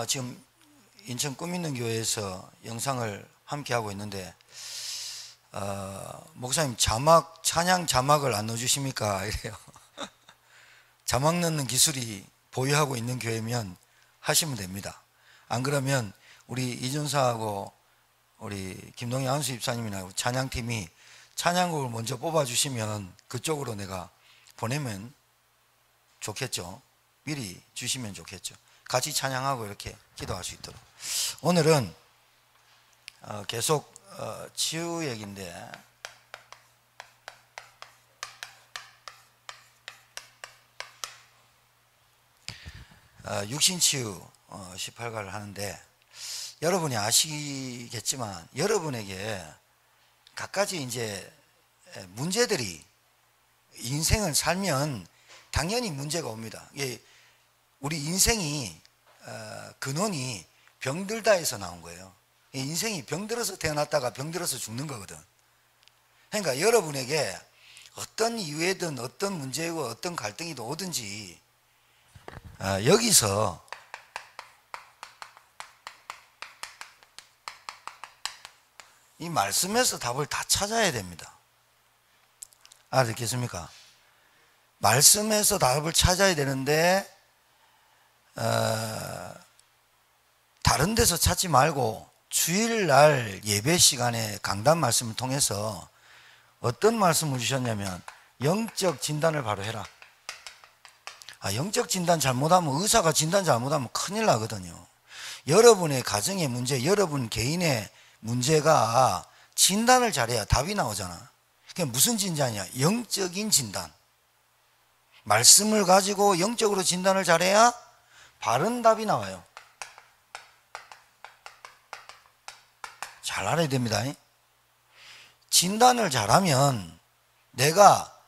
지금 인천 꿈있는 교회에서 영상을 함께 하고 있는데 목사님 찬양 자막을 안 넣어주십니까? 이래요. 자막 넣는 기술이 보유하고 있는 교회면 하시면 됩니다. 안 그러면 우리 이준사하고 우리 김동희 안수 입사님이나 찬양팀이 찬양곡을 먼저 뽑아주시면 그쪽으로 내가 보내면 좋겠죠. 미리 주시면 좋겠죠. 같이 찬양하고 이렇게 기도할 수 있도록. 오늘은 계속 치유 얘기인데 육신치유 18가를 하는데 여러분이 아시겠지만 여러분에게 갖가지 이제 문제들이 인생을 살면 당연히 문제가 옵니다. 우리 인생이 근원이 병들다에서 나온 거예요. 인생이 병들어서 태어났다가 병들어서 죽는 거거든. 그러니까 여러분에게 어떤 이유에든 어떤 문제고 어떤 갈등이든 오든지 여기서 이 말씀에서 답을 다 찾아야 됩니다. 알아듣겠습니까? 말씀에서 답을 찾아야 되는데 다른 데서 찾지 말고 주일날 예배 시간에 강단 말씀을 통해서 어떤 말씀을 주셨냐면 영적 진단을 바로 해라. 영적 진단 잘못하면 의사가 진단 잘못하면 큰일 나거든요. 여러분의 가정의 문제, 여러분 개인의 문제가 진단을 잘해야 답이 나오잖아. 그게 무슨 진단이야? 영적인 진단. 말씀을 가지고 영적으로 진단을 잘해야 바른 답이 나와요. 잘 알아야 됩니다. 진단을 잘하면 내가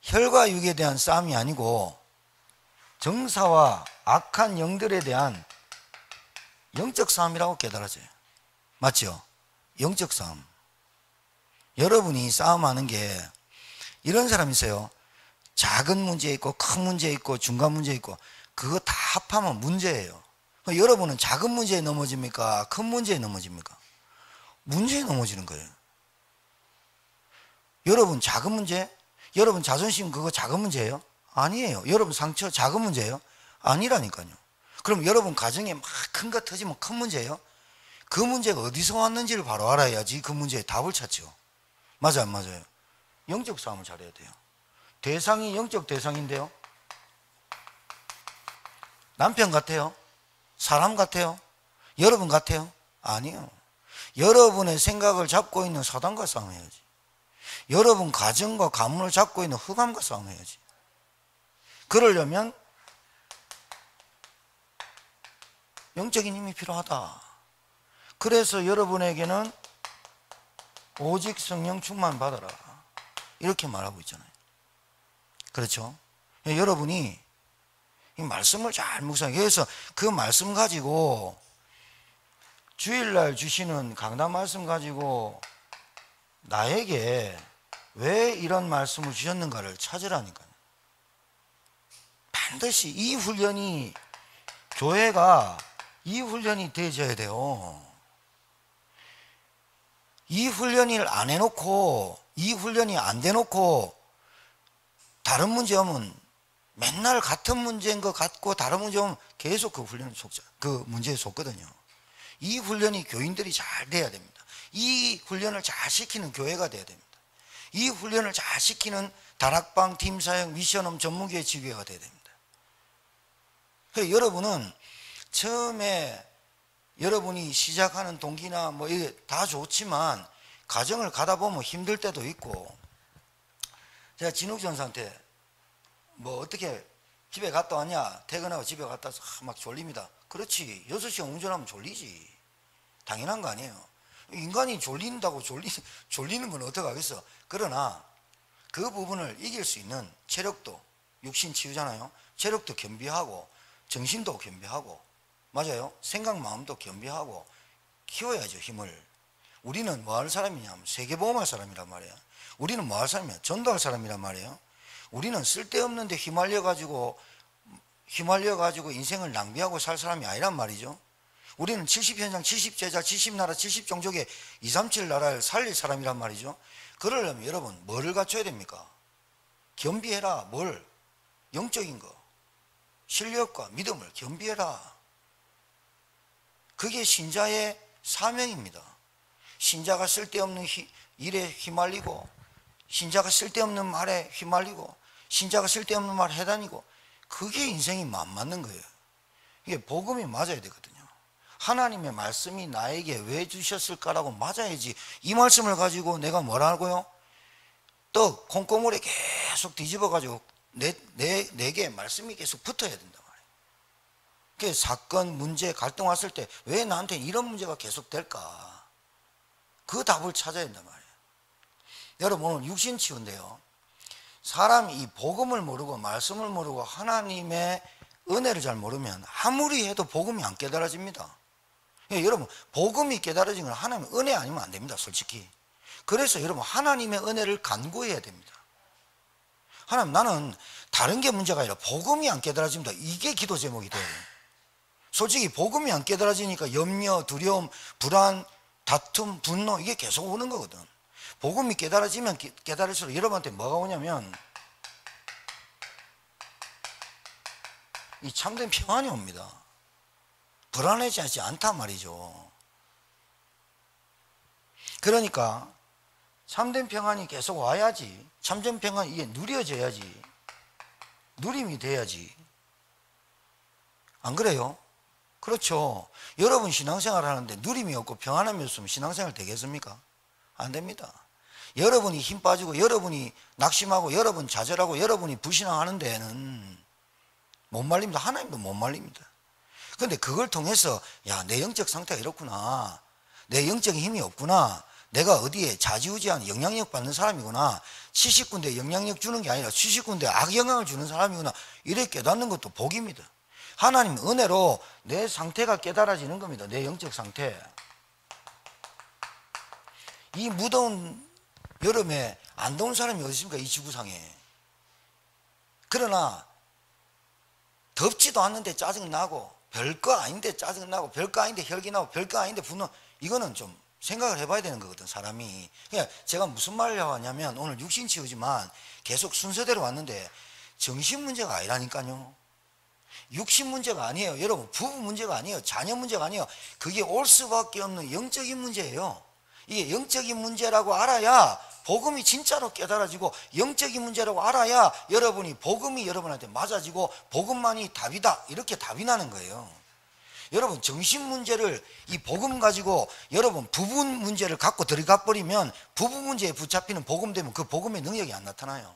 혈과 육에 대한 싸움이 아니고 정사와 악한 영들에 대한 영적 싸움이라고 깨달아져요. 맞죠? 영적 싸움. 여러분이 싸움하는 게 이런 사람이 있어요. 작은 문제 있고 큰 문제 있고 중간 문제 있고 그거 다 합하면 문제예요. 여러분은 작은 문제에 넘어집니까? 큰 문제에 넘어집니까? 문제에 넘어지는 거예요. 여러분 작은 문제? 여러분 자존심 그거 작은 문제예요? 아니에요. 여러분 상처 작은 문제예요? 아니라니까요. 그럼 여러분 가정에 막 큰 거 터지면 큰 문제예요? 그 문제가 어디서 왔는지를 바로 알아야지 그 문제의 답을 찾죠. 맞아요, 안 맞아요? 영적 싸움을 잘해야 돼요. 대상이 영적 대상인데요. 남편 같아요? 사람 같아요? 여러분 같아요? 아니요. 여러분의 생각을 잡고 있는 사단과 싸움해야지. 여러분 가정과 가문을 잡고 있는 흑암과 싸움해야지. 그러려면 영적인 힘이 필요하다. 그래서 여러분에게는 오직 성령 충만 받아라. 이렇게 말하고 있잖아요. 그렇죠? 여러분이 이 말씀을 잘 묵상해. 그래서 그 말씀 가지고 주일날 주시는 강단 말씀 가지고 나에게 왜 이런 말씀을 주셨는가를 찾으라니까요. 반드시 이 훈련이 교회가 이 훈련이 되어져야 돼요. 이 훈련을 안 해놓고 이 훈련이 안 돼놓고 다른 문제 오면 맨날 같은 문제인 것 같고 다른 문제 오면 계속 그 훈련을 속자 그 문제에 속거든요. 이 훈련이 교인들이 잘 돼야 됩니다. 이 훈련을 잘 시키는 교회가 돼야 됩니다. 이 훈련을 잘 시키는 다락방, 팀사역, 미션홈, 전문교회 지교회가 돼야 됩니다. 그래서 여러분은 처음에 여러분이 시작하는 동기나 뭐 이게 다 좋지만 가정을 가다 보면 힘들 때도 있고, 제가 진욱 전사한테 뭐 어떻게 집에 갔다 왔냐, 퇴근하고 집에 갔다 와서 막 졸립니다. 그렇지, 6시간 운전하면 졸리지. 당연한 거 아니에요. 인간이 졸린다고 졸리는 건 어떡하겠어. 그러나 그 부분을 이길 수 있는 체력도, 육신 치유잖아요. 체력도 겸비하고 정신도 겸비하고, 맞아요, 생각 마음도 겸비하고 키워야죠. 힘을. 우리는 뭐 할 사람이냐면 세계보험할 사람이란 말이에요. 우리는 뭐 할 사람이야? 전도할 사람이란 말이에요. 우리는 쓸데없는 데 휘말려 가지고 휘말려 가지고 인생을 낭비하고 살 사람이 아니란 말이죠. 우리는 70현장, 70제자, 70나라, 70종족의 237 나라를 살릴 사람이란 말이죠. 그러려면 여러분 뭐를 갖춰야 됩니까? 겸비해라. 뭘? 영적인 거, 실력과 믿음을 겸비해라. 그게 신자의 사명입니다. 신자가 쓸데없는 일에 휘말리고, 신자가 쓸데없는 말에 휘말리고, 신자가 쓸데없는 말 해다니고, 그게 인생이 안 맞는 거예요. 이게 복음이 맞아야 되거든요. 하나님의 말씀이 나에게 왜 주셨을까라고 맞아야지. 이 말씀을 가지고 내가 뭐라고요? 떡 콩고물에 계속 뒤집어 가지고 내게 말씀이 계속 붙어야 된단 말이에요. 그 사건, 문제, 갈등 왔을 때 왜 나한테 이런 문제가 계속 될까? 그 답을 찾아야 된단 말이에요. 여러분 오늘 육신치유인데요, 사람이 이 복음을 모르고 말씀을 모르고 하나님의 은혜를 잘 모르면 아무리 해도 복음이 안 깨달아집니다. 여러분 복음이 깨달아진 건 하나님의 은혜 아니면 안 됩니다, 솔직히. 그래서 여러분 하나님의 은혜를 간구해야 됩니다. 하나님, 나는 다른 게 문제가 아니라 복음이 안 깨달아집니다. 이게 기도 제목이 돼요. 솔직히 복음이 안 깨달아지니까 염려, 두려움, 불안, 다툼, 분노, 이게 계속 오는 거거든. 복음이 깨달아지면 깨달을수록 여러분한테 뭐가 오냐면 이 참된 평안이 옵니다. 불안해지지 않단 말이죠. 그러니까 참된 평안이 계속 와야지, 참된 평안이 이게 누려져야지, 누림이 돼야지. 안 그래요? 그렇죠. 여러분 신앙생활 하는데 누림이 없고 평안함이 없으면 신앙생활 되겠습니까? 안 됩니다. 여러분이 힘 빠지고, 여러분이 낙심하고, 여러분 좌절하고, 여러분이 불신앙하는 데에는 못 말립니다. 하나님도 못 말립니다. 그런데 그걸 통해서 야, 내 영적 상태가 이렇구나, 내 영적인 힘이 없구나, 내가 어디에 좌지우지하는 영향력 받는 사람이구나, 70군데 영향력 주는 게 아니라 70군데 악영향을 주는 사람이구나, 이렇게 깨닫는 것도 복입니다. 하나님 은혜로 내 상태가 깨달아지는 겁니다. 내 영적 상태. 이 무더운 여름에 안 더운 사람이 어디 있습니까? 이 지구상에. 그러나 덥지도 않는데 짜증나고, 별거 아닌데 짜증나고, 별거 아닌데 혈기나고, 별거 아닌데 분노, 이거는 좀 생각을 해봐야 되는 거거든, 사람이. 그러니까 제가 무슨 말을 하냐면, 오늘 육신치유지만 계속 순서대로 왔는데 정신 문제가 아니라니까요. 육신 문제가 아니에요. 여러분 부부 문제가 아니에요. 자녀 문제가 아니에요. 그게 올 수밖에 없는 영적인 문제예요. 이게 영적인 문제라고 알아야 복음이 진짜로 깨달아지고, 영적인 문제라고 알아야 여러분이 복음이 여러분한테 맞아지고 복음만이 답이다, 이렇게 답이 나는 거예요. 여러분 정신 문제를 이 복음 가지고 여러분 부부 문제를 갖고 들어가 버리면, 부부 문제에 붙잡히는 복음 되면 그 복음의 능력이 안 나타나요.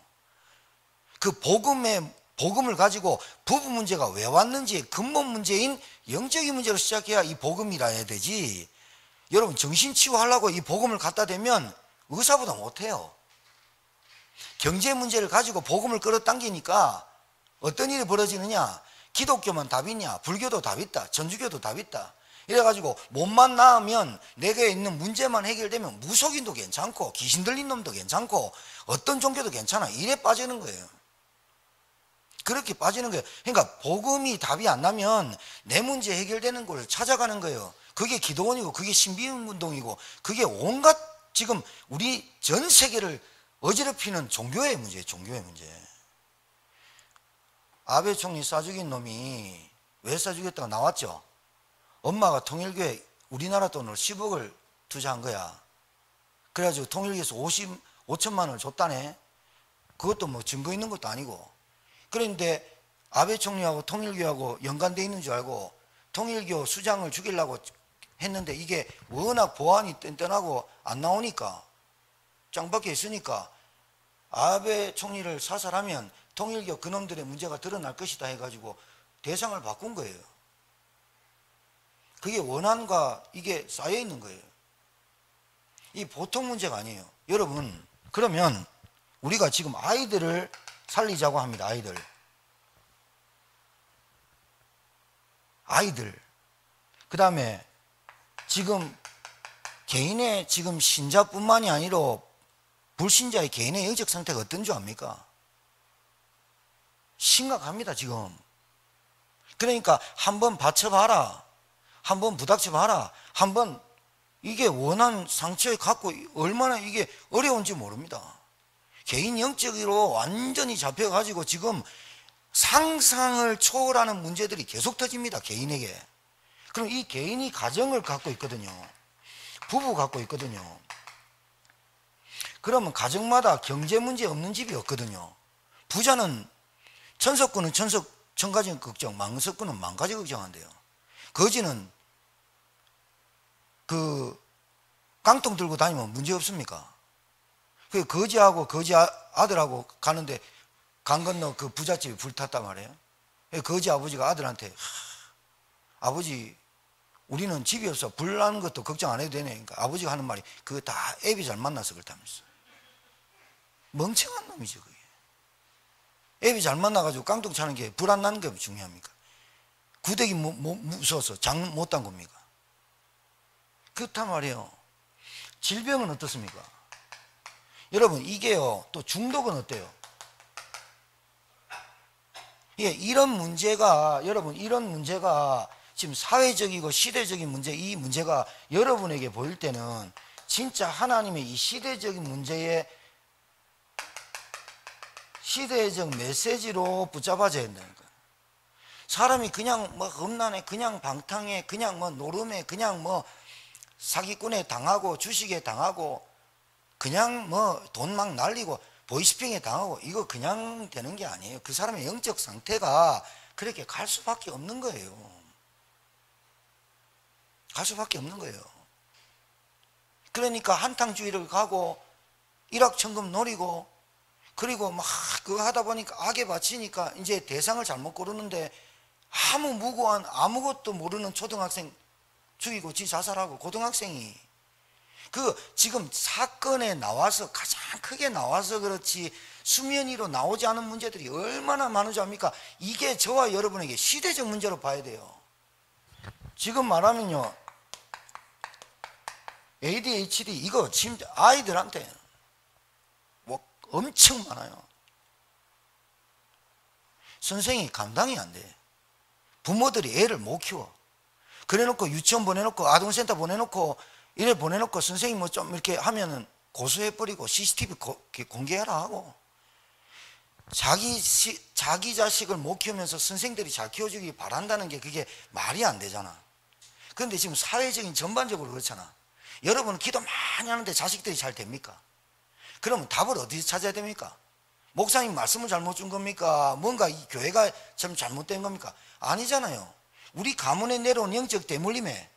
그 복음을 가지고 부부 문제가 왜 왔는지 근본 문제인 영적인 문제로 시작해야 이 복음이라 해야 되지. 여러분 정신치유하려고 이 복음을 갖다 대면 의사보다 못해요. 경제 문제를 가지고 복음을 끌어당기니까 어떤 일이 벌어지느냐, 기독교만 답 있냐, 불교도 답 있다, 천주교도 답 있다, 이래가지고 몸만 나으면 내게 있는 문제만 해결되면 무속인도 괜찮고 귀신 들린 놈도 괜찮고 어떤 종교도 괜찮아, 이래 빠지는 거예요. 그렇게 빠지는 거예요. 그러니까 복음이 답이 안 나면 내 문제 해결되는 걸 찾아가는 거예요. 그게 기도원이고, 그게 신비운동이고, 그게 온갖 지금 우리 전 세계를 어지럽히는 종교의 문제예요. 종교의 문제. 아베 총리 쏴 죽인 놈이 왜 쏴 죽였다가 나왔죠. 엄마가 통일교에 우리나라 돈으로 10억을 투자한 거야. 그래가지고 통일교에서 5천만 원을 줬다네. 그것도 뭐 증거 있는 것도 아니고. 그런데 아베 총리하고 통일교하고 연관되어 있는 줄 알고 통일교 수장을 죽이려고 했는데, 이게 워낙 보안이 뗀뗀하고 안 나오니까, 짱박혀 있으니까 아베 총리를 사살하면 통일교 그놈들의 문제가 드러날 것이다 해가지고 대상을 바꾼 거예요. 그게 원한과 이게 쌓여 있는 거예요. 이 보통 문제가 아니에요. 여러분, 그러면 우리가 지금 아이들을 살리자고 합니다. 아이들. 그 다음에 지금 개인의 지금 신자뿐만이 아니라 불신자의 개인의 영적 상태가 어떤 줄 압니까? 심각합니다. 지금 그러니까 한번 받쳐봐라, 한번 부닥쳐봐라, 한번 이게 원한 상처에 갖고 얼마나 이게 어려운지 모릅니다. 개인 영적으로 완전히 잡혀가지고 지금 상상을 초월하는 문제들이 계속 터집니다, 개인에게. 그럼 이 개인이 가정을 갖고 있거든요. 부부 갖고 있거든요. 그러면 가정마다 경제 문제 없는 집이 없거든요. 부자는 천석구는 천가지 걱정, 망석구는 망가지 걱정한대요. 거지는 그 깡통 들고 다니면 문제 없습니까? 그 거지하고 거지 아들하고 가는데 강 건너 그 부잣집이 불탔단 말이에요. 거지 아버지가 아들한테 아버지 우리는 집이 없어 불 나는 것도 걱정 안 해도 되네. 그러니까 아버지가 하는 말이 그거 다 애비 잘 만나서 그렇다면서. 멍청한 놈이죠 그게. 애비 잘 만나가지고 깡통 차는 게 불 안 나는 게 중요합니까? 구데기 무서워서 장 못 단 겁니까? 그렇단 말이에요. 질병은 어떻습니까? 여러분 이게요 또 중독은 어때요? 예, 이런 문제가 여러분 이런 문제가 지금 사회적이고 시대적인 문제, 이 문제가 여러분에게 보일 때는 진짜 하나님의 이 시대적인 문제에 시대적 메시지로 붙잡아져야 된다니까. 사람이 그냥 뭐 험난해, 그냥 방탕해, 그냥 뭐 노름해, 그냥 뭐 사기꾼에 당하고 주식에 당하고 그냥 뭐 돈 막 날리고 보이스핑에 당하고 이거 그냥 되는 게 아니에요. 그 사람의 영적 상태가 그렇게 갈 수밖에 없는 거예요. 갈 수밖에 없는 거예요. 그러니까 한탕주의를 가고 일확천금 노리고 그리고 막 그거 하다 보니까 악에 바치니까 이제 대상을 잘못 고르는데 아무 무고한 아무것도 모르는 초등학생 죽이고 지 자살하고 고등학생이 그 지금 사건에 나와서 가장 크게 나와서 그렇지 수면 위로 나오지 않은 문제들이 얼마나 많은지 압니까? 이게 저와 여러분에게 시대적 문제로 봐야 돼요. 지금 말하면요 ADHD 이거 지금 아이들한테 뭐 엄청 많아요. 선생이 감당이 안 돼. 부모들이 애를 못 키워. 그래놓고 유치원 보내놓고 아동센터 보내놓고 이래 보내놓고 선생님 뭐 좀 이렇게 하면은 고소해버리고 CCTV 공개하라 하고 자기 자식을 못 키우면서 선생들이 잘 키워주길 바란다는 게 그게 말이 안 되잖아. 그런데 지금 사회적인 전반적으로 그렇잖아. 여러분은 기도 많이 하는데 자식들이 잘 됩니까? 그러면 답을 어디서 찾아야 됩니까? 목사님 말씀을 잘못 준 겁니까? 뭔가 이 교회가 참 잘못된 겁니까? 아니잖아요. 우리 가문에 내려온 영적 대물림에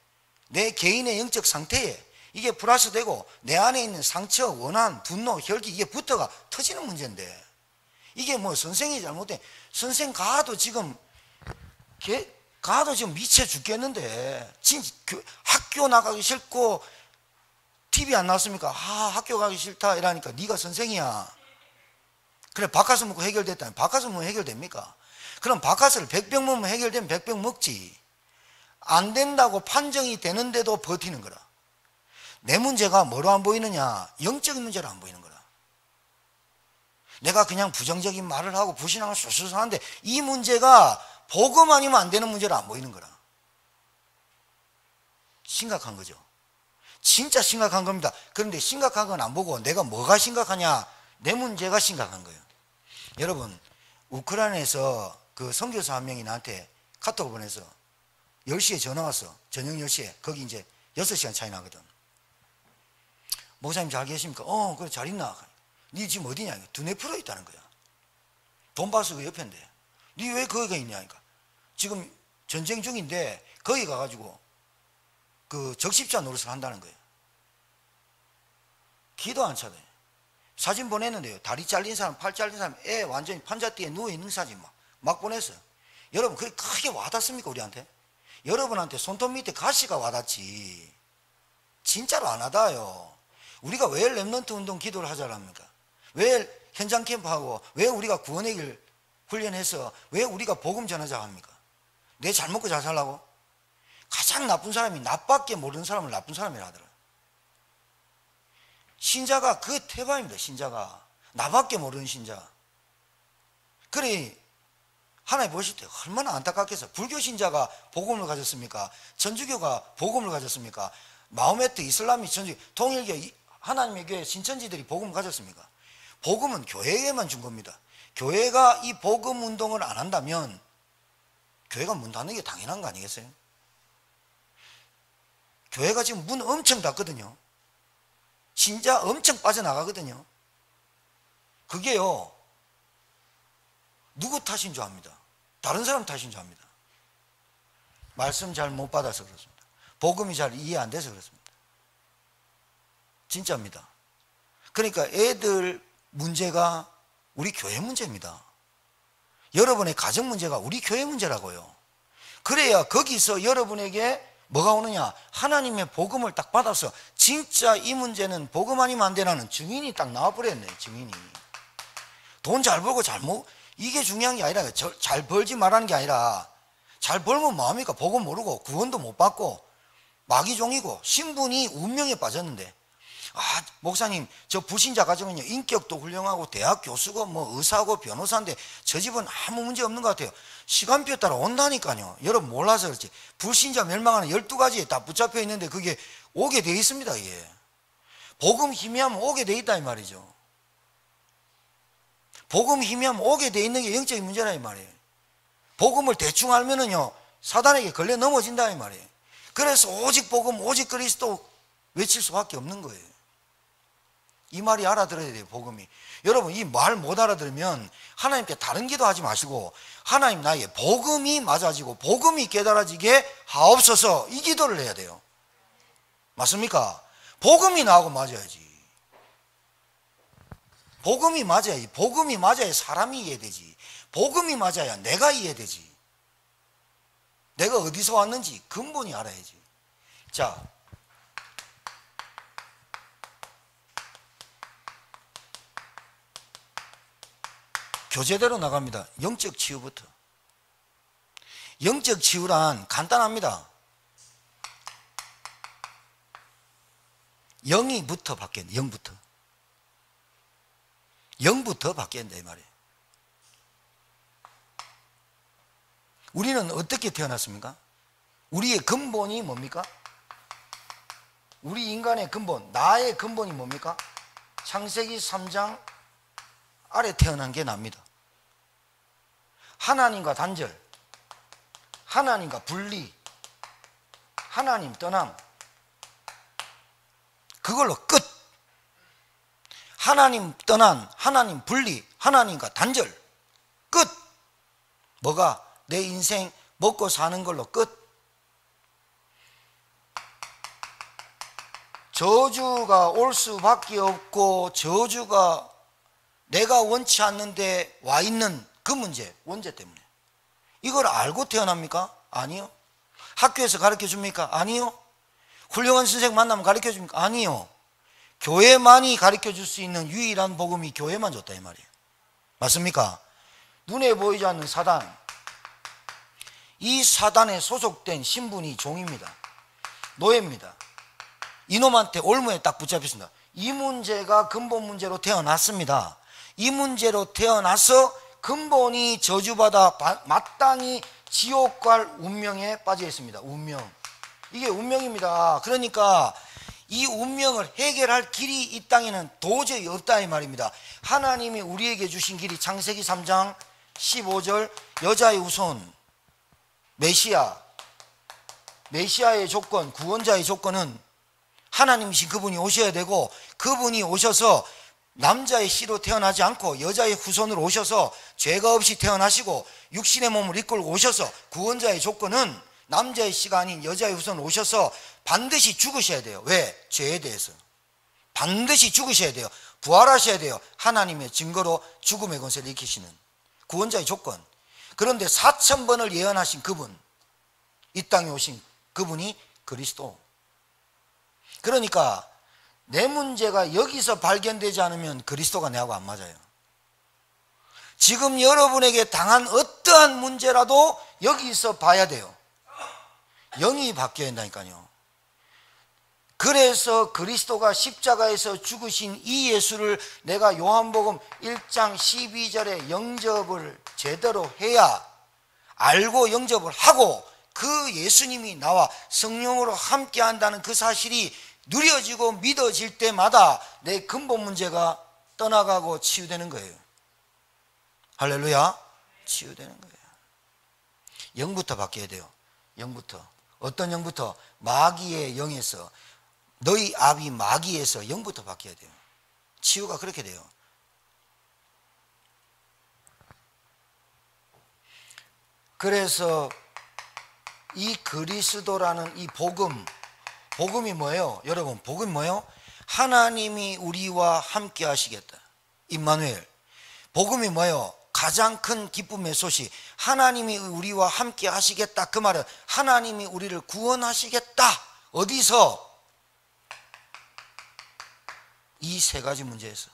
내 개인의 영적 상태에 이게 플러스되고 내 안에 있는 상처, 원한, 분노, 혈기 이게 붙어가 터지는 문제인데 이게 뭐 선생이 잘못된 선생 가도 지금 미쳐 죽겠는데 학교 나가기 싫고 TV 안 나왔습니까? 학교 가기 싫다 이러니까 네가 선생이야. 그래 바카스 먹고 해결됐다니 바카스 먹으면 해결됩니까? 그럼 바카스를 100병 먹으면 해결되면 100병 먹지. 안 된다고 판정이 되는데도 버티는 거라. 내 문제가 뭐로 안 보이느냐? 영적인 문제로 안 보이는 거라. 내가 그냥 부정적인 말을 하고 불신앙을 쏠쏠 하는데 이 문제가 복음 아니면 안 되는 문제로 안 보이는 거라. 심각한 거죠. 진짜 심각한 겁니다. 그런데 심각한 건 안 보고 내가 뭐가 심각하냐? 내 문제가 심각한 거예요. 여러분 우크라이나에서 그 선교사 한 명이 나한테 카톡을 보내서 10시에 전화 왔어. 저녁 10시에. 거기 이제 6시간 차이 나거든. 목사님 잘 계십니까? 그래 잘 있나? 니 지금 어디냐? 드네프로에 있다는 거야. 돈바스 그 옆인데. 니 왜 거기가 있냐니까. 지금 전쟁 중인데 거기 가가지고 그 적십자 노릇을 한다는 거예요. 기도 안 차대. 사진 보냈는데요. 다리 잘린 사람, 팔 잘린 사람, 애 완전히 판자띠에 누워있는 사진 막 보냈어요. 여러분 그게 크게 와닿습니까 우리한테? 여러분한테 손톱 밑에 가시가 와닿지 진짜로 안 와닿아요. 우리가 왜 렘넌트 운동 기도를 하자랍니까? 왜 현장 캠프하고 왜 우리가 구원의 길 훈련해서 왜 우리가 복음 전하자 합니까? 내 잘 먹고 잘 살라고? 가장 나쁜 사람이 나밖에 모르는 사람을 나쁜 사람이라 하더라. 신자가 그 태반입니다. 신자가 나밖에 모르는 신자. 그래 하나님 보실 때 얼마나 안타깝겠어요. 불교 신자가 복음을 가졌습니까? 천주교가 복음을 가졌습니까? 마호메트, 이슬람이 천주, 통일교, 하나님의 교회 신천지들이 복음을 가졌습니까? 복음은 교회에만 준 겁니다. 교회가 이 복음 운동을 안 한다면 교회가 문 닫는 게 당연한 거 아니겠어요? 교회가 지금 문 엄청 닫거든요. 신자 엄청 빠져나가거든요. 그게요, 누구 탓인 줄 압니다. 다른 사람 탓인 줄 압니다. 말씀 잘 못 받아서 그렇습니다. 복음이 잘 이해 안 돼서 그렇습니다. 진짜입니다. 그러니까 애들 문제가 우리 교회 문제입니다. 여러분의 가정 문제가 우리 교회 문제라고요. 그래야 거기서 여러분에게 뭐가 오느냐? 하나님의 복음을 딱 받아서 진짜 이 문제는 복음 아니면 안 되라는 증인이 딱 나와버렸네. 증인이. 돈 잘 벌고 이게 중요한 게 아니라, 잘 벌지 말라는 게 아니라, 잘 벌면 뭐합니까? 복음 모르고 구원도 못 받고 마귀종이고 신분이 운명에 빠졌는데, 목사님, 저 불신자 가정은요, 인격도 훌륭하고 대학 교수고 뭐 의사고 변호사인데 저 집은 아무 문제 없는 것 같아요. 시간표 따라 온다니까요. 여러분 몰라서 그렇지. 불신자 멸망하는 12가지에 다 붙잡혀 있는데 그게 오게 돼 있습니다. 이게 복음 희미하면 오게 돼 있다 이 말이죠. 복음 희미하면 오게 돼 있는 게 영적인 문제라 이 말이에요. 복음을 대충 알면은요, 사단에게 걸려 넘어진다 이 말이에요. 그래서 오직 복음, 오직 그리스도 외칠 수밖에 없는 거예요. 이 말이 알아들어야 돼요. 복음이. 여러분, 이 말 못 알아들으면 하나님께 다른 기도 하지 마시고, 하나님 나에게 복음이 맞아지고 복음이 깨달아지게 하옵소서, 이 기도를 해야 돼요. 맞습니까? 복음이 나하고 맞아야지. 복음이 맞아야지. 복음이 맞아야 사람이 이해되지. 복음이 맞아야 내가 이해되지. 내가 어디서 왔는지 근본이 알아야지. 자, 교재대로 나갑니다. 영적 치유부터. 영적 치유란 간단합니다. 영이부터 바뀌어야 돼. 영부터. 영부터 바뀌어야 된다 이 말이에요. 우리는 어떻게 태어났습니까? 우리의 근본이 뭡니까? 우리 인간의 근본, 나의 근본이 뭡니까? 창세기 3장 아래 태어난 게 납니다. 하나님과 단절, 하나님과 분리, 하나님 떠남, 그걸로 끝. 하나님 떠난, 하나님 분리, 하나님과 단절, 끝. 뭐가? 내 인생 먹고 사는 걸로 끝. 저주가 올 수밖에 없고, 저주가 내가 원치 않는데 와 있는 그 문제, 원죄 때문에. 이걸 알고 태어납니까? 아니요. 학교에서 가르쳐 줍니까? 아니요. 훌륭한 선생 만나면 가르쳐 줍니까? 아니요. 교회만이 가르쳐 줄 수 있는 유일한 복음이 교회만 줬다 이 말이에요. 맞습니까? 눈에 보이지 않는 사단, 이 사단에 소속된 신분이 종입니다. 노예입니다. 이놈한테 올무에 딱 붙잡혔습니다. 이 문제가 근본 문제로 태어났습니다. 이 문제로 태어나서 근본이 저주받아 마땅히 지옥 갈 운명에 빠져 있습니다. 운명. 이게 운명입니다. 그러니까 이 운명을 해결할 길이 이 땅에는 도저히 없다 이 말입니다. 하나님이 우리에게 주신 길이 창세기 3장 15절 여자의 후손 메시아의 조건, 구원자의 조건은 하나님이신 그분이 오셔야 되고, 그분이 오셔서 남자의 씨로 태어나지 않고 여자의 후손으로 오셔서 죄가 없이 태어나시고 육신의 몸을 이끌고 오셔서, 구원자의 조건은 남자의 씨가 아닌 여자의 후손으로 오셔서 반드시 죽으셔야 돼요. 왜? 죄에 대해서 반드시 죽으셔야 돼요. 부활하셔야 돼요. 하나님의 증거로 죽음의 권세를 일으키시는 구원자의 조건. 그런데 4000번을 예언하신 그분, 이 땅에 오신 그분이 그리스도. 그러니까 내 문제가 여기서 발견되지 않으면 그리스도가 내하고 안 맞아요. 지금 여러분에게 당한 어떠한 문제라도 여기서 봐야 돼요. 영이 바뀌어야 한다니까요. 그래서 그리스도가 십자가에서 죽으신 이 예수를 내가 요한복음 1장 12절에 영접을 제대로 해야 알고 영접을 하고 그 예수님이 나와 성령으로 함께 한다는 그 사실이 누려지고 믿어질 때마다 내 근본 문제가 떠나가고 치유되는 거예요. 할렐루야. 치유되는 거예요. 영부터 바뀌어야 돼요. 영부터. 어떤 영부터? 마귀의 영에서, 너희 아비 마귀에서 영부터 바뀌어야 돼요. 치유가 그렇게 돼요. 그래서 이 그리스도라는 이 복음이 뭐예요? 여러분, 복음이 뭐예요? 하나님이 우리와 함께 하시겠다. 임마누엘. 복음이 뭐예요? 가장 큰 기쁨의 소식. 하나님이 우리와 함께 하시겠다. 그 말은 하나님이 우리를 구원하시겠다. 어디서? 이 세 가지 문제에서.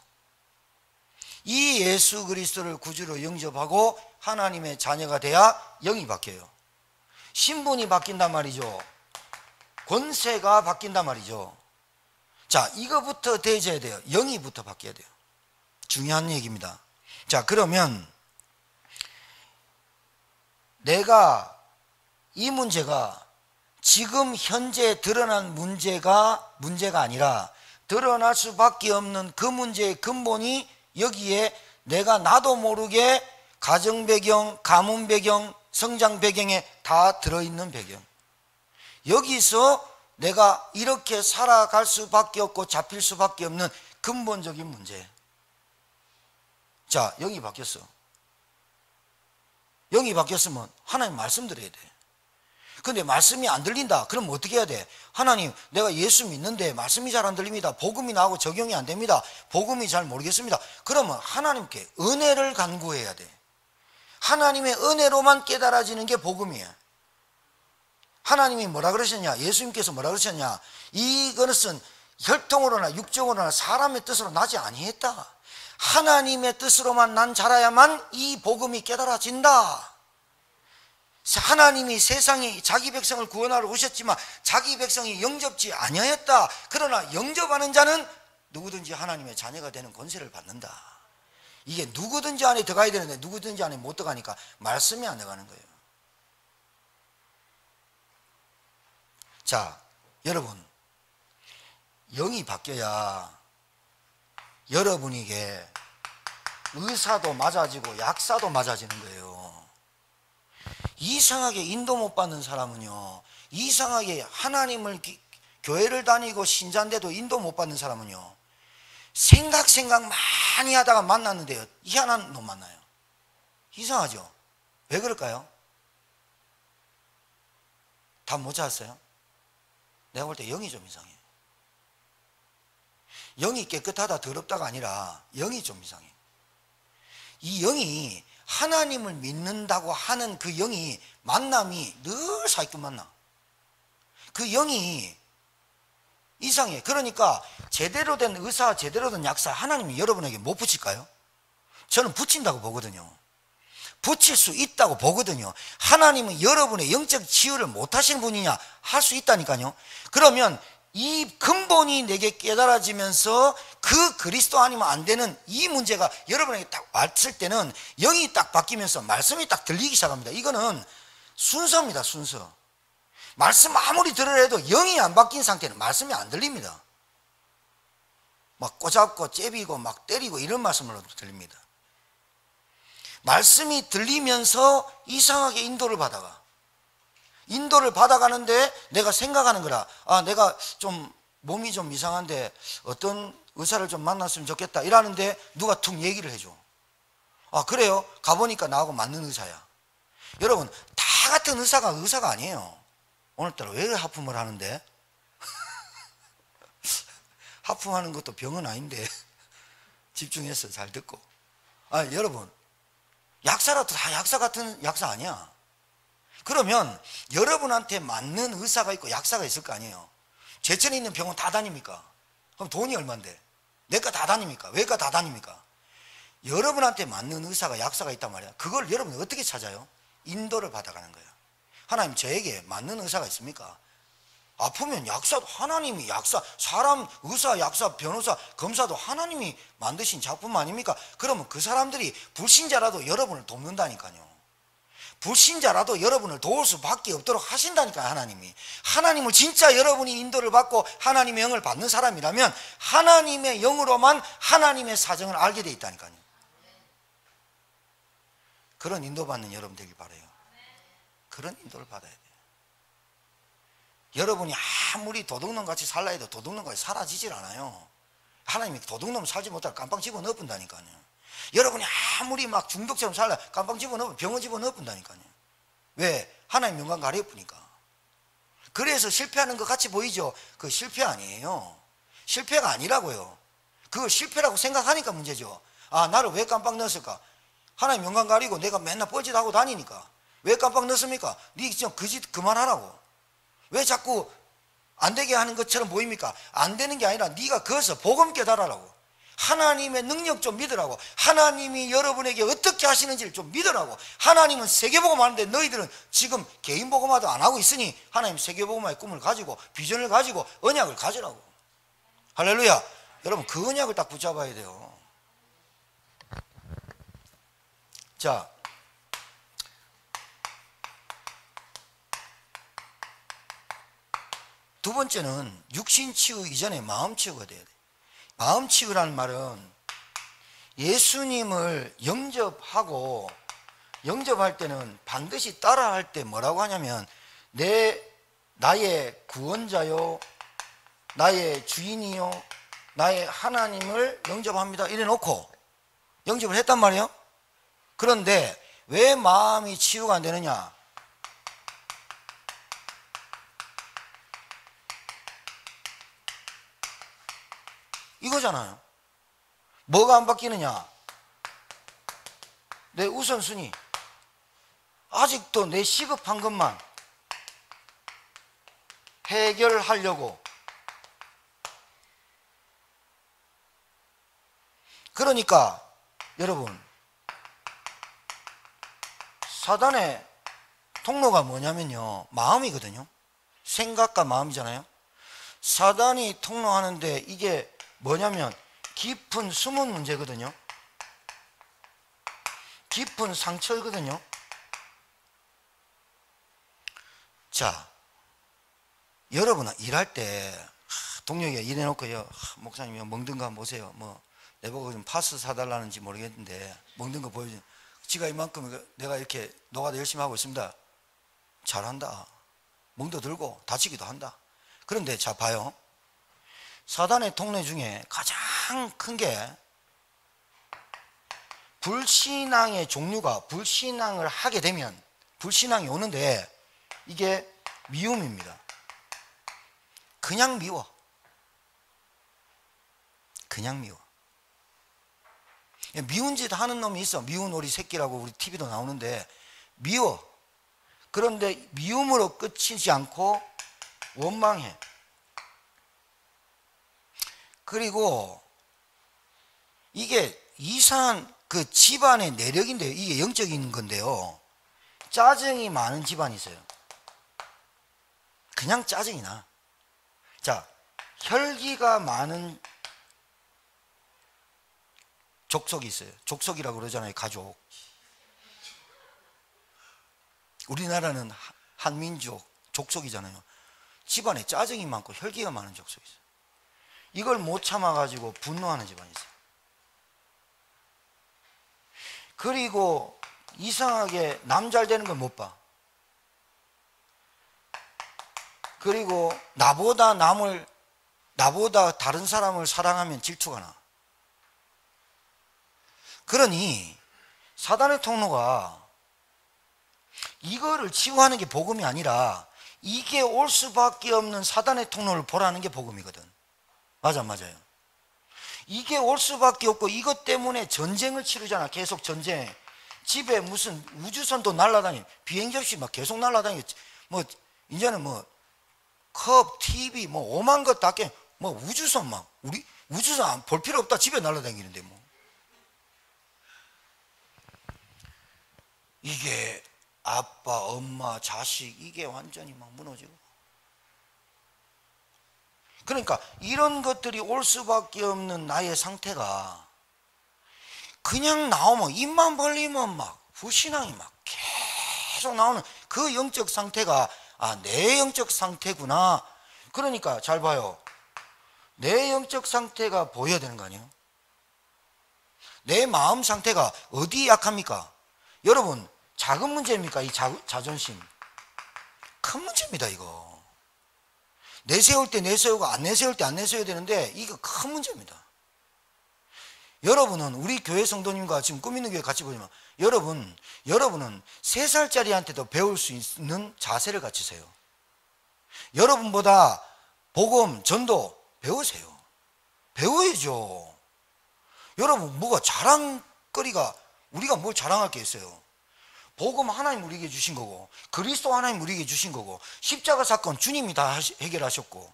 이 예수 그리스도를 구주로 영접하고 하나님의 자녀가 돼야 영이 바뀌어요. 신분이 바뀐단 말이죠. 권세가 바뀐단 말이죠. 자, 이거부터 대줘야 돼요. 영이부터 바뀌어야 돼요. 중요한 얘기입니다. 자, 그러면 내가 이 문제가 지금 현재 드러난 문제가 아니라 드러날 수밖에 없는 그 문제의 근본이 여기에 내가 나도 모르게 가정 배경, 가문 배경, 성장 배경에 다 들어있는 배경. 여기서 내가 이렇게 살아갈 수밖에 없고 잡힐 수밖에 없는 근본적인 문제. 자, 영이 바뀌었어. 영이 바뀌었으면 하나님 말씀 드려야 돼. 근데 말씀이 안 들린다. 그럼 어떻게 해야 돼? 하나님, 내가 예수 믿는데 말씀이 잘 안 들립니다. 복음이 나하고 적용이 안 됩니다. 복음이 잘 모르겠습니다. 그러면 하나님께 은혜를 간구해야 돼. 하나님의 은혜로만 깨달아지는 게 복음이에요. 하나님이 뭐라 그러셨냐? 예수님께서 뭐라 그러셨냐? 이것은 혈통으로나 육정으로나 사람의 뜻으로 나지 아니했다. 하나님의 뜻으로만 난 자라야만 이 복음이 깨달아진다. 하나님이 세상에 자기 백성을 구원하러 오셨지만 자기 백성이 영접지 아니하였다. 그러나 영접하는 자는 누구든지 하나님의 자녀가 되는 권세를 받는다. 이게 누구든지 안에 들어가야 되는데 누구든지 안에 못 들어가니까 말씀이 안 들어가는 거예요. 자, 여러분, 영이 바뀌어야 여러분에게 의사도 맞아지고 약사도 맞아지는 거예요. 이상하게 인도 못 받는 사람은요, 이상하게 하나님을 교회를 다니고 신자인데도 인도 못 받는 사람은요, 생각 많이 하다가 만났는데요, 희한한 놈 만나요. 이상하죠? 왜 그럴까요? 답 못 찾았어요? 내가 볼 때 영이 좀 이상해. 영이 깨끗하다 더럽다가 아니라 영이 좀 이상해. 이 영이 하나님을 믿는다고 하는 그 영이 만남이 늘 사기꾼 만나. 그 영이 이상해. 그러니까 제대로 된 의사, 제대로 된 약사 하나님이 여러분에게 못 붙일까요? 저는 붙인다고 보거든요. 붙일 수 있다고 보거든요. 하나님은 여러분의 영적 치유를 못 하시는 분이냐? 할 수 있다니까요. 그러면 이 근본이 내게 깨달아지면서 그 그리스도 아니면 안 되는 이 문제가 여러분에게 딱 왔을 때는 영이 딱 바뀌면서 말씀이 딱 들리기 시작합니다. 이거는 순서입니다. 순서. 말씀 아무리 들으려 해도 영이 안 바뀐 상태는 말씀이 안 들립니다. 막 꼬잡고 째비고 막 때리고 이런 말씀으로 들립니다. 말씀이 들리면서 이상하게 인도를 받아가는데 내가 생각하는 거라. 아, 내가 좀 몸이 좀 이상한데 어떤 의사를 좀 만났으면 좋겠다 이러는데 누가 툭 얘기를 해줘. 아, 그래요? 가보니까 나하고 맞는 의사야. 여러분, 다 같은 의사가 아니에요. 오늘따라 왜 하품을 하는데? 하품하는 것도 병은 아닌데 집중해서 잘 듣고. 아, 여러분, 약사라도 다 약사 같은 약사 아니야. 그러면 여러분한테 맞는 의사가 있고 약사가 있을 거 아니에요. 제천에 있는 병원 다 다닙니까? 그럼 돈이 얼만데? 내과 다 다닙니까? 외과 다 다닙니까? 여러분한테 맞는 의사가 약사가 있단 말이야. 그걸 여러분이 어떻게 찾아요? 인도를 받아가는 거예요. 하나님, 저에게 맞는 의사가 있습니까? 아프면 약사도 하나님이 약사, 사람, 의사, 약사, 변호사, 검사도 하나님이 만드신 작품 아닙니까? 그러면 그 사람들이 불신자라도 여러분을 돕는다니까요. 불신자라도 여러분을 도울 수밖에 없도록 하신다니까요. 하나님이. 하나님을 진짜 여러분이 인도를 받고 하나님의 영을 받는 사람이라면 하나님의 영으로만 하나님의 사정을 알게 돼 있다니까요. 그런 인도받는 여러분 되길 바라요. 그런 인도를 받아야 돼요. 여러분이 아무리 도둑놈같이 살라 해도 도둑놈같이 사라지질 않아요. 하나님이 도둑놈 살지 못하고 깜빵 집어넣어 본다니까요. 여러분이 아무리 막 중독처럼 살라 깜빵 집어넣어 병원 집어넣어 본다니까요. 왜? 하나님 영광 가려쁘니까. 그래서 실패하는 것 같이 보이죠? 그거 실패 아니에요. 실패가 아니라고요. 그걸 실패라고 생각하니까 문제죠. 아, 나를 왜 깜빵 넣었을까? 하나님 영광 가리고 내가 맨날 뻘짓하고 다니니까. 왜 깜빵 넣었습니까? 네 좀 그 짓 그만하라고. 왜 자꾸 안 되게 하는 것처럼 보입니까? 안 되는 게 아니라 네가 거기서 복음 깨달으라고. 하나님의 능력 좀 믿으라고. 하나님이 여러분에게 어떻게 하시는지를 좀 믿으라고. 하나님은 세계복음 하는데 너희들은 지금 개인 복음화도 안 하고 있으니 하나님 세계복음화의 꿈을 가지고 비전을 가지고 언약을 가지라고. 할렐루야. 여러분 그 언약을 딱 붙잡아야 돼요. 자, 두 번째는 육신 치유 이전에 마음 치유가 돼야 돼요. 마음 치유라는 말은 예수님을 영접할 때는 반드시 따라할 때 뭐라고 하냐면 나의 구원자요, 나의 주인이요, 나의 하나님을 영접합니다 이래 놓고 영접을 했단 말이에요. 그런데 왜 마음이 치유가 안 되느냐? 이거잖아요. 뭐가 안 바뀌느냐? 내 우선순위. 아직도 내 시급한 것만 해결하려고. 그러니까 여러분, 사단의 통로가 뭐냐면요, 마음이거든요. 생각과 마음이잖아요. 사단이 통로하는데 이게 뭐냐면 깊은 숨은 문제거든요. 깊은 상처거든요. 자, 여러분은 일할 때 동료가 일해놓고요, 목사님 먹는 거 한번 보세요. 뭐 내보고 좀 파스 사달라는지 모르겠는데 먹는 거 보여주면 지가 이만큼 내가 이렇게 노가다 열심히 하고 있습니다. 잘한다. 멍도 들고 다치기도 한다. 그런데 자 봐요. 사단의 통로 중에 가장 큰 게 불신앙의 종류가, 불신앙을 하게 되면 불신앙이 오는데 이게 미움입니다. 그냥 미워. 그냥 미워. 미운 짓 하는 놈이 있어. 미운 오리 새끼라고 우리 TV도 나오는데 미워. 그런데 미움으로 끝이지 않고 원망해. 그리고 이게 이상한 그 집안의 내력인데요. 이게 영적인 건데요. 짜증이 많은 집안이 있어요. 그냥 짜증이 나. 자, 혈기가 많은 족속이 있어요. 족속이라고 그러잖아요. 가족. 우리나라는 한민족 족속이잖아요. 집안에 짜증이 많고 혈기가 많은 족속이 있어요. 이걸 못 참아가지고 분노하는 집안이 있어요. 그리고 이상하게 남 잘 되는 걸 못 봐. 그리고 나보다 다른 사람을 사랑하면 질투가 나. 그러니 사단의 통로가 이거를 치유하는 게 복음이 아니라 이게 올 수밖에 없는 사단의 통로를 보라는 게 복음이거든. 맞아, 맞아요. 이게 올 수밖에 없고 이것 때문에 전쟁을 치르잖아. 계속 전쟁. 집에 무슨 우주선도 날아다니, 비행 접시 막 계속 날아다니. 뭐 이제는 뭐 컵, TV 뭐 오만 것 다 깨. 뭐 우주선 막 우리 우주선 볼 필요 없다. 집에 날아다니는데 뭐. 이게 아빠, 엄마, 자식 이게 완전히 막 무너지고. 그러니까 이런 것들이 올 수밖에 없는 나의 상태가 그냥 나오면 입만 벌리면 막 불신앙이 막 계속 나오는 그 영적 상태가 내 영적 상태구나. 그러니까 잘 봐요. 내 영적 상태가 보여야 되는 거 아니에요? 내 마음 상태가 어디 약합니까? 여러분, 작은 문제입니까? 이 자존심. 큰 문제입니다, 이거. 내세울 때 내세우고 안 내세울 때 안 내세워야 되는데 이거 큰 문제입니다. 여러분은 우리 교회 성도님과 지금 꿈있는 교회 같이 보지만 여러분은 3살짜리한테도 배울 수 있는 자세를 갖추세요. 여러분보다 복음, 전도 배우세요. 배워야죠. 여러분, 뭐가 자랑거리가, 우리가 뭘 자랑할 게 있어요? 복음 하나님 우리에게 주신 거고, 그리스도 하나님 우리에게 주신 거고, 십자가 사건 주님이 다 해결하셨고,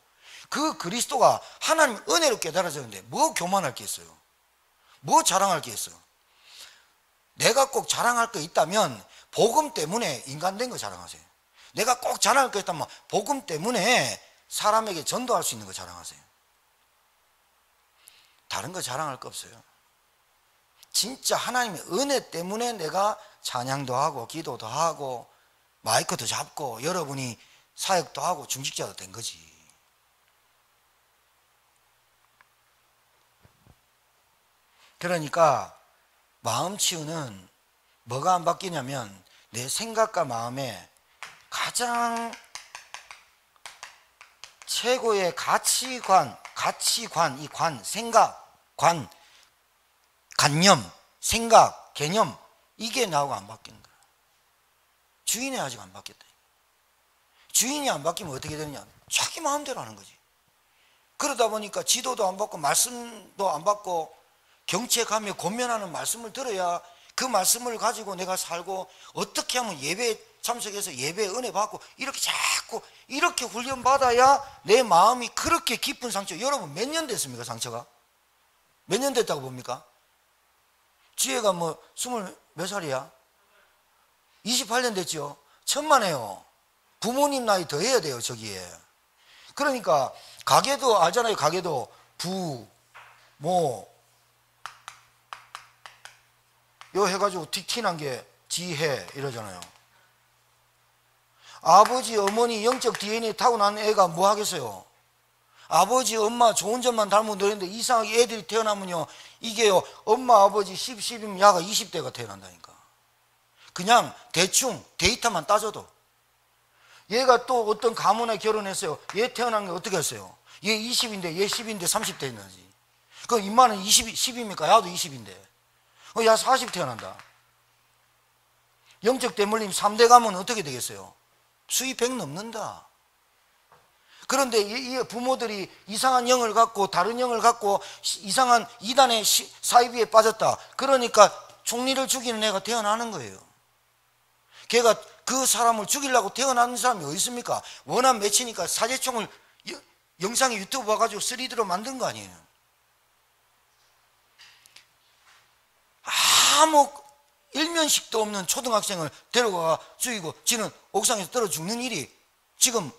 그 그리스도가 하나님 은혜로 깨달아졌는데 뭐 교만할 게 있어요? 뭐 자랑할 게 있어요? 내가 꼭 자랑할 거 있다면 복음 때문에 인간 된 거 자랑하세요. 내가 꼭 자랑할 거 있다면 복음 때문에 사람에게 전도할 수 있는 거 자랑하세요. 다른 거 자랑할 거 없어요. 진짜 하나님의 은혜 때문에 내가 찬양도 하고 기도도 하고 마이크도 잡고 여러분이 사역도 하고 중직자도 된 거지. 그러니까 마음 치유는 뭐가 안 바뀌냐면 내 생각과 마음에 가장 최고의 가치관, 이 생각, 관념, 생각, 개념, 이게 나하고 안 바뀌는 거야. 주인이 아직 안 바뀌었다. 주인이 안 바뀌면 어떻게 되느냐? 자기 마음대로 하는 거지. 그러다 보니까 지도도 안 받고 말씀도 안 받고 경책하며 권면하는 말씀을 들어야 그 말씀을 가지고 내가 살고 어떻게 하면 예배에 참석해서 예배에 은혜 받고 이렇게 자꾸 이렇게 훈련받아야 내 마음이 그렇게 깊은 상처. 여러분 몇 년 됐습니까? 상처가? 몇 년 됐다고 봅니까? 지혜가 뭐 20 몇 살이야? 28년 됐죠? 천만에요. 부모님 나이 더 해야 돼요, 저기에. 그러니까 가게도 알잖아요. 가게도 요 해가지고 틱틱한 게 지혜 이러잖아요. 아버지 어머니 영적 DNA 타고난 애가 뭐 하겠어요? 아버지 엄마 좋은 점만 닮으면 되는데 이상하게 애들이 태어나면요 이게요 엄마 아버지 10이면 야가 20대가 태어난다니까. 그냥 대충 데이터만 따져도. 얘가 또 어떤 가문에 결혼했어요. 얘 태어난 게 어떻게 했어요? 얘 20인데 얘 10인데 30대 있는지. 그 임마는 10입니까? 야도 20인데 야 40 태어난다. 영적 대물림 3대 가면 어떻게 되겠어요? 수입 100 넘는다. 그런데 이 부모들이 이상한 영을 갖고 다른 영을 갖고 이상한 이단의 사이비에 빠졌다. 그러니까 총리를 죽이는 애가 태어나는 거예요. 걔가 그 사람을 죽이려고 태어나는 사람이 어디 있습니까? 원한 맺히니까 사제총을 영상에 유튜브 봐가지고 3D로 만든 거 아니에요. 아무 일면식도 없는 초등학생을 데려가 죽이고 지는 옥상에서 떨어 죽는 일이 지금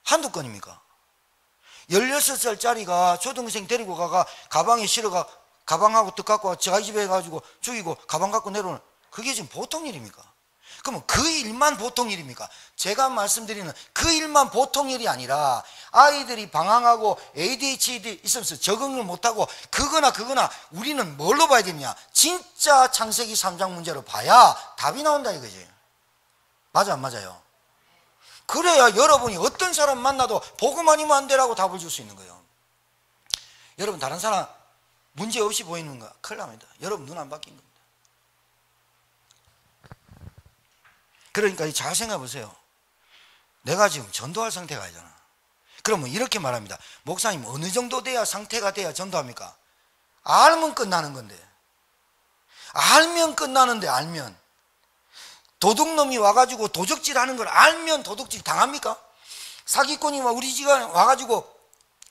한두 건입니까? 16살짜리가 초등생 데리고 가가 가방에 실어가 가방하고 떡 갖고 자기 집에 가지고 죽이고 가방 갖고 내려오는 그게 지금 보통 일입니까? 그러면 그 일만 보통 일입니까? 제가 말씀드리는 그 일만 보통 일이 아니라 아이들이 방황하고 ADHD 있으면서 적응을 못하고 그거나 우리는 뭘로 봐야 되느냐? 진짜 창세기 3장 문제로 봐야 답이 나온다 이거지. 맞아 안 맞아요? 그래야 여러분이 어떤 사람 만나도 복음 아니면 안 되라고 답을 줄 수 있는 거예요. 여러분 다른 사람 문제 없이 보이는 거 큰일 납니다. 여러분 눈 안 바뀐 겁니다. 그러니까 잘 생각해 보세요. 내가 지금 전도할 상태가 아니잖아. 그러면 이렇게 말합니다. 목사님 어느 정도 돼야 상태가 돼야 전도합니까? 알면 끝나는 건데. 알면 끝나는데 알면. 도둑놈이 와가지고 도적질 하는 걸 알면 도둑질 당합니까? 사기꾼이 우리 집에 와가지고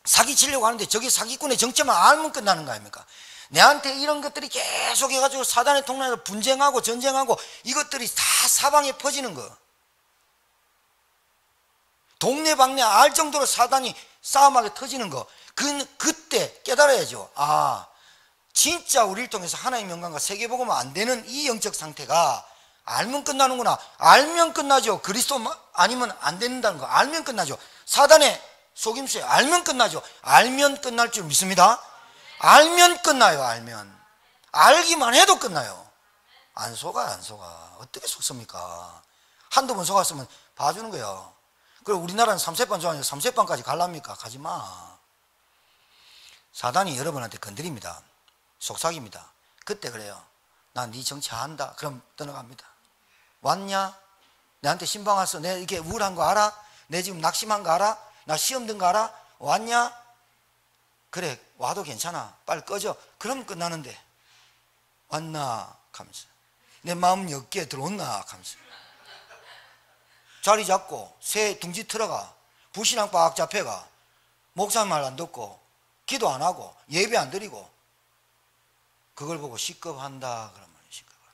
사기치려고 하는데 저게 사기꾼의 정체만 알면 끝나는 거 아닙니까? 내한테 이런 것들이 계속 해가지고 사단의 통로에서 분쟁하고 전쟁하고 이것들이 다 사방에 퍼지는 거. 동네방네 알 정도로 사단이 싸움하게 터지는 거. 그때 깨달아야죠. 아, 진짜 우리를 통해서 하나님의 영광과 세계복음은 안 되는 이 영적 상태가 알면 끝나는구나. 알면 끝나죠. 그리스도 아니면 안 된다는 거 알면 끝나죠. 사단의 속임수에 알면 끝나죠. 알면 끝날 줄 믿습니다. 알면 끝나요. 알면. 알기만 해도 끝나요. 안 속아요. 안 속아. 어떻게 속습니까? 한두 번 속았으면 봐주는 거예요. 그리고 우리나라는 3세판 좋아하니까 3세판까지 갈랍니까? 가지마. 사단이 여러분한테 건드립니다. 속삭입니다. 그때 그래요. 난 네 정치한다. 그럼 떠나갑니다. 왔냐? 내한테 신방 왔어. 내 이게 우울한 거 알아? 내 지금 낙심한 거 알아? 나 시험 든 거 알아? 왔냐? 그래 와도 괜찮아. 빨리 꺼져. 그럼 끝나는데 왔나? 하면서 내 마음 엮기에 들어온나? 하면서 자리 잡고 새 둥지 틀어가 불신앙 빡 잡혀가 목사님 말 안 듣고 기도 안 하고 예배 안 드리고 그걸 보고 시급한다 그러면 시급한다.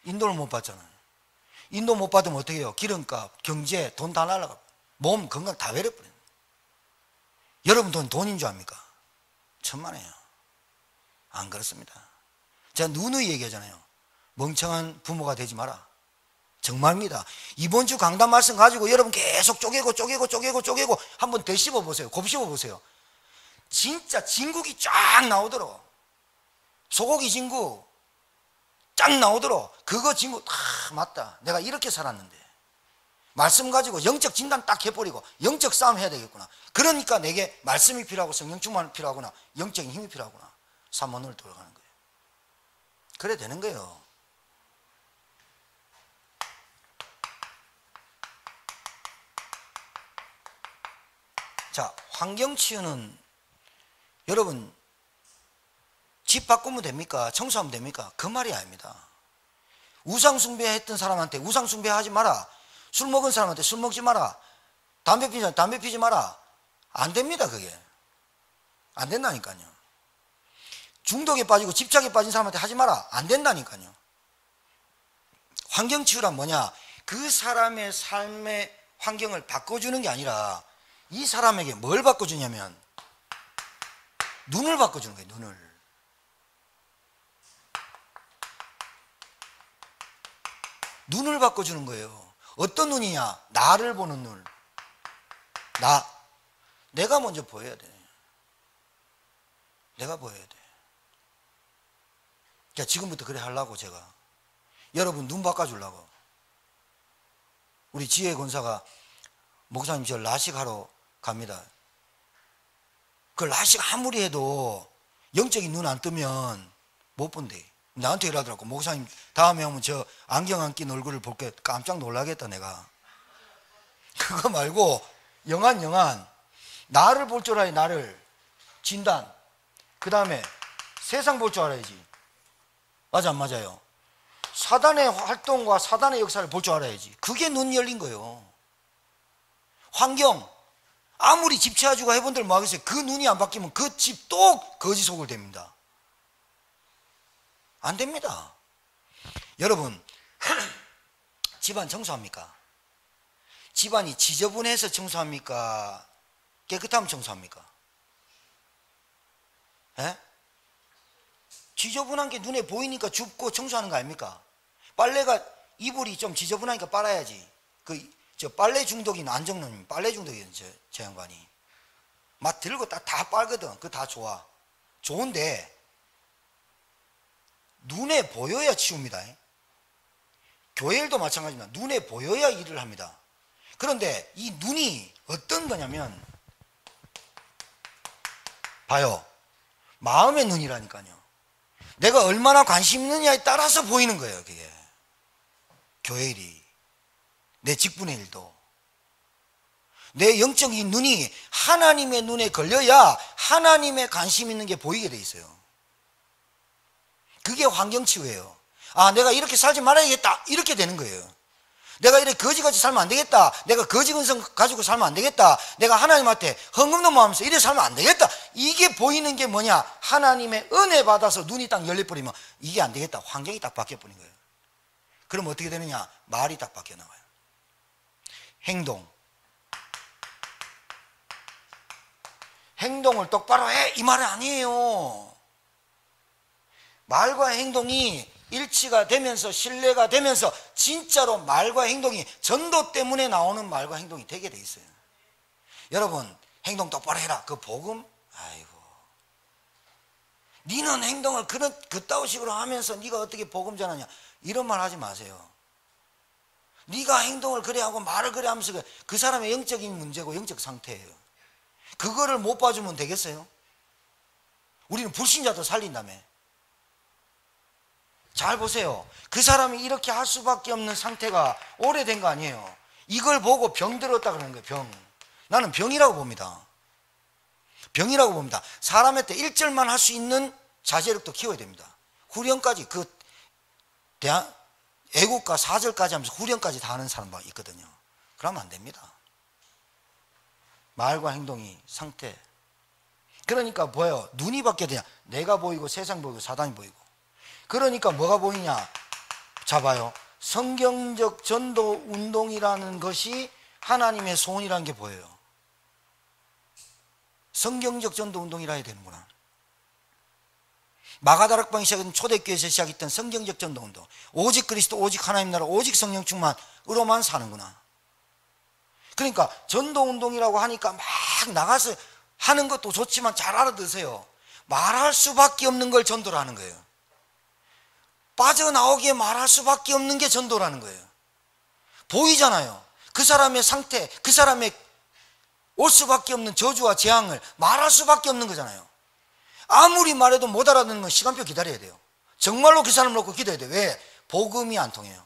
인도를 못 받잖아요. 인도 못 받으면 어떻게 해요? 기름값, 경제, 돈 다 날라가. 몸, 건강 다 외려버려요. 여러분 돈인 줄 압니까? 천만에요. 안 그렇습니다. 제가 누누이 얘기하잖아요. 멍청한 부모가 되지 마라. 정말입니다. 이번 주 강단 말씀 가지고 여러분 계속 쪼개고 한번 더 씹어보세요. 곱씹어보세요. 진짜 진국이 쫙 나오도록 소고기 진국 쫙 나오도록 그거 진국 다 맞다. 내가 이렇게 살았는데 말씀 가지고 영적 진단 딱 해버리고 영적 싸움 해야 되겠구나. 그러니까 내게 말씀이 필요하고 성령 충만이 필요하구나. 영적인 힘이 필요하구나. 삼원을 돌아가는 거예요. 그래 되는 거예요. 자, 환경치유는 여러분 집 바꾸면 됩니까? 청소하면 됩니까? 그 말이 아닙니다. 우상숭배했던 사람한테 우상숭배하지 마라. 술 먹은 사람한테 술 먹지 마라. 담배 피지 담배 피지 마라. 안 됩니다. 그게 안 된다니까요. 중독에 빠지고 집착에 빠진 사람한테 하지 마라. 안 된다니까요. 환경치유란 뭐냐? 그 사람의 삶의 환경을 바꿔주는 게 아니라 이 사람에게 뭘 바꿔주냐면 눈을 바꿔주는 거예요. 눈을. 눈을 바꿔주는 거예요. 어떤 눈이냐? 나를 보는 눈. 내가 먼저 보여야 돼. 내가 보여야 돼. 자, 지금부터 그래 하려고 제가 여러분 눈 바꿔주려고. 우리 지혜 권사가 목사님 저 라식하러 갑니다. 그 라식 아무리 해도 영적인 눈 안 뜨면 못 본대. 나한테 이러더라고. 목사님 다음에 오면 저 안경 안 낀 얼굴을 볼게. 깜짝 놀라겠다 내가. 그거 말고 영한 나를 볼 줄 알아야. 나를 진단. 그 다음에 세상 볼 줄 알아야지. 맞아 안 맞아요? 사단의 활동과 사단의 역사를 볼 줄 알아야지. 그게 눈 열린 거예요. 환경 아무리 집 채워주고 해본들 뭐 하겠어요? 그 눈이 안 바뀌면 그 집 또 거지 속을 됩니다. 안 됩니다. 여러분 집안 청소합니까? 집안이 지저분해서 청소합니까? 깨끗하면 청소합니까? 예? 지저분한 게 눈에 보이니까 줍고 청소하는 거 아닙니까? 빨래가 이불이 좀 지저분하니까 빨아야지. 저 빨래 중독인 안정론님 빨래 중독이에요. 저 양반이 막 들고 다 빨거든. 그거 다 좋아. 좋은데 눈에 보여야 치웁니다. 교회 일도 마찬가지입니다. 눈에 보여야 일을 합니다. 그런데 이 눈이 어떤 거냐면 봐요. 마음의 눈이라니까요. 내가 얼마나 관심 있느냐에 따라서 보이는 거예요. 그게 교회 일이, 내 직분의 일도. 내 영적인 눈이 하나님의 눈에 걸려야 하나님의 관심 있는 게 보이게 돼 있어요. 그게 환경치유예요. 아, 내가 이렇게 살지 말아야겠다. 이렇게 되는 거예요. 내가 이렇게 거지같이 살면 안 되겠다. 내가 거지근성 가지고 살면 안 되겠다. 내가 하나님한테 헝금넘어하면서 이래 살면 안 되겠다. 이게 보이는 게 뭐냐? 하나님의 은혜 받아서 눈이 딱 열려버리면 이게 안 되겠다. 환경이 딱 바뀌어버린 거예요. 그럼 어떻게 되느냐? 말이 딱 바뀌어 나와요. 행동을 똑바로 해. 이 말은 아니에요. 말과 행동이 일치가 되면서 신뢰가 되면서 진짜로 말과 행동이 전도 때문에 나오는 말과 행동이 되게 돼 있어요. 여러분 행동 똑바로 해라. 그 복음? 아이고, 니는 행동을 그따위 식으로 하면서 네가 어떻게 복음 전하냐, 이런 말 하지 마세요. 네가 행동을 그래 하고 말을 그래 하면서 그 사람의 영적인 문제고 영적 상태예요. 그거를 못 봐주면 되겠어요? 우리는 불신자도 살린다며. 잘 보세요. 그 사람이 이렇게 할 수밖에 없는 상태가 오래된 거 아니에요. 이걸 보고 병 들었다 그러는 거예요. 병. 나는 병이라고 봅니다. 병이라고 봅니다. 사람한테 1절만 할 수 있는 자제력도 키워야 됩니다. 후련까지, 애국가 4절까지 하면서 후련까지 다 하는 사람 있거든요. 그러면 안 됩니다. 말과 행동이 상태. 그러니까 뭐예요? 눈이 바뀌어야 되냐? 내가 보이고 세상 보이고 사단이 보이고. 그러니까 뭐가 보이냐? 잡아요. 성경적 전도 운동이라는 것이 하나님의 소원이라는 게 보여요. 성경적 전도 운동이라 해야 되는구나. 마가다락방이 시작했던 초대교회에서 시작했던 성경적 전도 운동. 오직 그리스도, 오직 하나님 나라, 오직 성령 충만으로만 사는구나. 그러니까 전도 운동이라고 하니까 막 나가서 하는 것도 좋지만 잘 알아두세요. 말할 수밖에 없는 걸 전도를 하는 거예요. 빠져나오기에 말할 수밖에 없는 게 전도라는 거예요. 보이잖아요. 그 사람의 상태, 그 사람의 올 수밖에 없는 저주와 재앙을 말할 수밖에 없는 거잖아요. 아무리 말해도 못 알아듣는 건 시간표 기다려야 돼요. 정말로 그 사람을 놓고 기도해야 돼요. 왜? 복음이 안 통해요.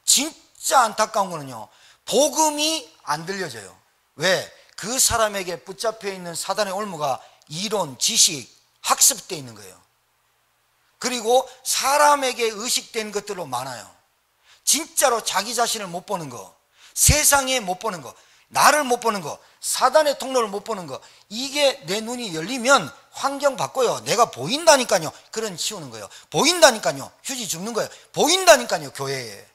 진짜 안타까운 거는요, 복음이 안 들려져요. 왜? 그 사람에게 붙잡혀 있는 사단의 올무가 이론, 지식, 학습되어 있는 거예요. 그리고 사람에게 의식된 것들로 많아요. 진짜로 자기 자신을 못 보는 거, 세상에 못 보는 거, 나를 못 보는 거, 사단의 통로를 못 보는 거, 이게 내 눈이 열리면 환경 바꿔요. 내가 보인다니까요. 그런 치우는 거예요. 보인다니까요. 휴지 줍는 거예요. 보인다니까요. 교회에.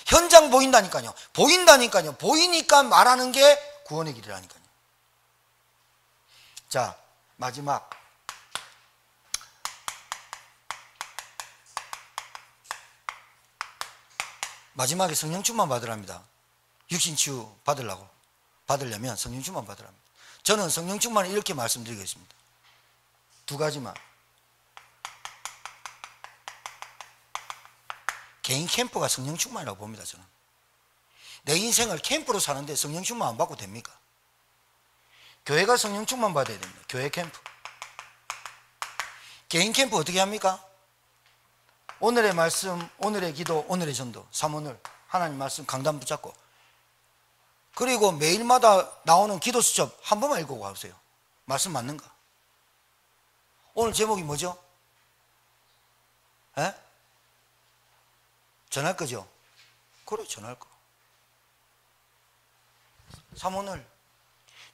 현장 보인다니까요. 보인다니까요. 보이니까 말하는 게 구원의 길이라니까요. 자, 마지막. 마지막에 성령 충만 받으랍니다. 육신 치유 받으려면 성령 충만 받으랍니다. 저는 성령 충만을 이렇게 말씀드리겠습니다. 두 가지만. 개인 캠프가 성령 충만이라고 봅니다. 저는 내 인생을 캠프로 사는데 성령 충만 안 받고 됩니까? 교회가 성령 충만 받아야 됩니다. 교회 캠프. 개인 캠프 어떻게 합니까? 오늘의 말씀, 오늘의 기도, 오늘의 전도, 3오늘 하나님 말씀 강단 붙잡고, 그리고 매일마다 나오는 기도 수첩 한 번만 읽고 가보세요. 말씀 맞는가? 오늘 제목이 뭐죠? 에? 전할 거죠? 그래, 전할 거. 3오늘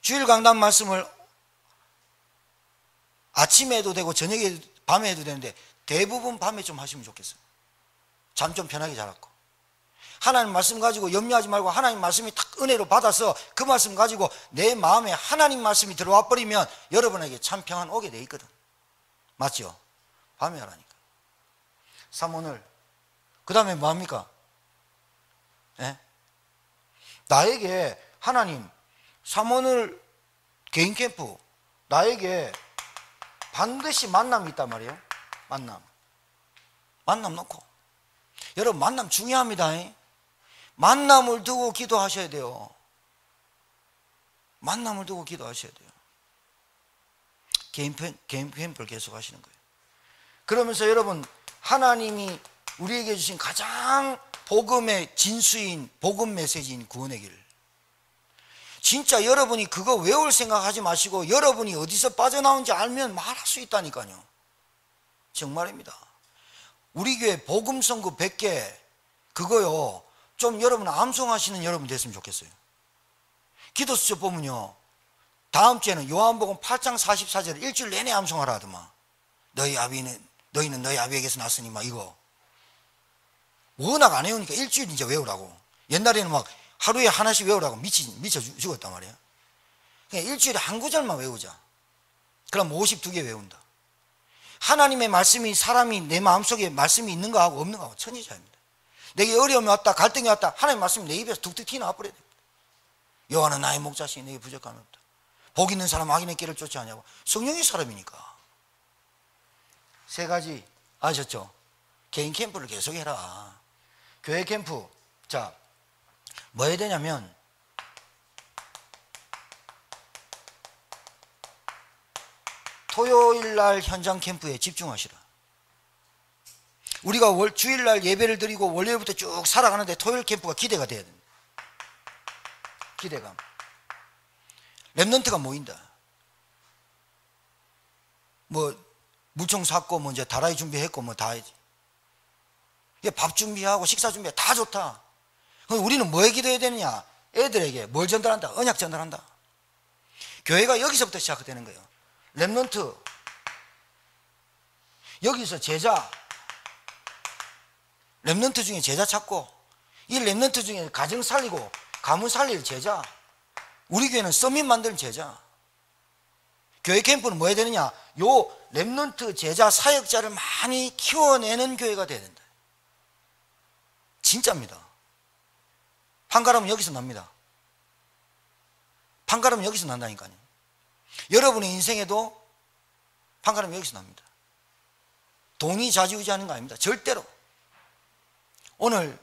주일 강단 말씀을 아침에 해도 되고 저녁에 밤에 해도 되는데 대부분 밤에 좀 하시면 좋겠어요. 잠 좀 편하게 자라고. 하나님 말씀 가지고 염려하지 말고 하나님 말씀이 딱 은혜로 받아서 그 말씀 가지고 내 마음에 하나님 말씀이 들어와 버리면 여러분에게 참 평안 오게 돼 있거든. 맞죠? 밤에 하라니까. 3오늘 그 다음에 뭐합니까? 예? 나에게 하나님 3오늘 개인 캠프 나에게 반드시 만남이 있단 말이에요. 만남 놓고. 여러분 만남 중요합니다. 만남을 두고 기도하셔야 돼요. 만남을 두고 기도하셔야 돼요. 개인 캠프를 계속 하시는 거예요. 그러면서 여러분 하나님이 우리에게 주신 가장 복음의 진수인 복음 메시지인 구원의 길, 진짜 여러분이 그거 외울 생각하지 마시고 여러분이 어디서 빠져나온지 알면 말할 수 있다니까요. 정말입니다. 우리 교회 복음 선구 100개 그거요 좀 여러분 암송하시는 여러분 됐으면 좋겠어요. 기도 수첩 보면요 다음 주에는 요한복음 8장 44절을 일주일 내내 암송하라 하더만. 너희는 너희 아비에게서 났으니 막 이거 워낙 안 외우니까 일주일 이제 외우라고. 옛날에는 막 하루에 하나씩 외우라고 미쳐 죽었단 말이에요. 그냥 일주일에 한 구절만 외우자. 그럼 52개 외운다. 하나님의 말씀이 사람이 내 마음속에 말씀이 있는 거하고 없는 거하고 천지차이입니다. 내게 어려움이 왔다, 갈등이 왔다, 하나님의 말씀이 내 입에서 툭툭 튀어나와버려야 됩니다. 여호와는 나의 목자시니 내게 부족함이 없다. 복 있는 사람 악인의 길을 쫓지 않냐고. 성령의 사람이니까. 세 가지 아셨죠? 개인 캠프를 계속해라. 교회 캠프. 자, 뭐 해야 되냐면 토요일날 현장 캠프에 집중하시라. 우리가 주일날 예배를 드리고 월요일부터 쭉 살아가는데 토요일 캠프가 기대가 돼야 됩니다. 기대감. 랩넌트가 모인다. 뭐 물총 샀고 뭐 이제 다라이 준비했고 뭐 다 해야지. 밥 준비하고 식사 준비하고 다 좋다. 우리는 뭐에 기도해야 되느냐? 애들에게 뭘 전달한다? 언약 전달한다. 교회가 여기서부터 시작되는 거예요. 랩넌트, 여기서 제자, 랩넌트 중에 제자 찾고, 이 랩넌트 중에 가정 살리고 가문 살릴 제자. 우리 교회는 서밋 만드는 제자. 교회 캠프는 뭐 해야 되느냐? 요 랩넌트 제자 사역자를 많이 키워내는 교회가 돼야 된다. 진짜입니다. 판가름은 여기서 납니다. 판가름은 여기서 난다니까요. 여러분의 인생에도 판가름은 여기서 납니다. 돈이 좌지우지하는 거 아닙니다. 절대로. 오늘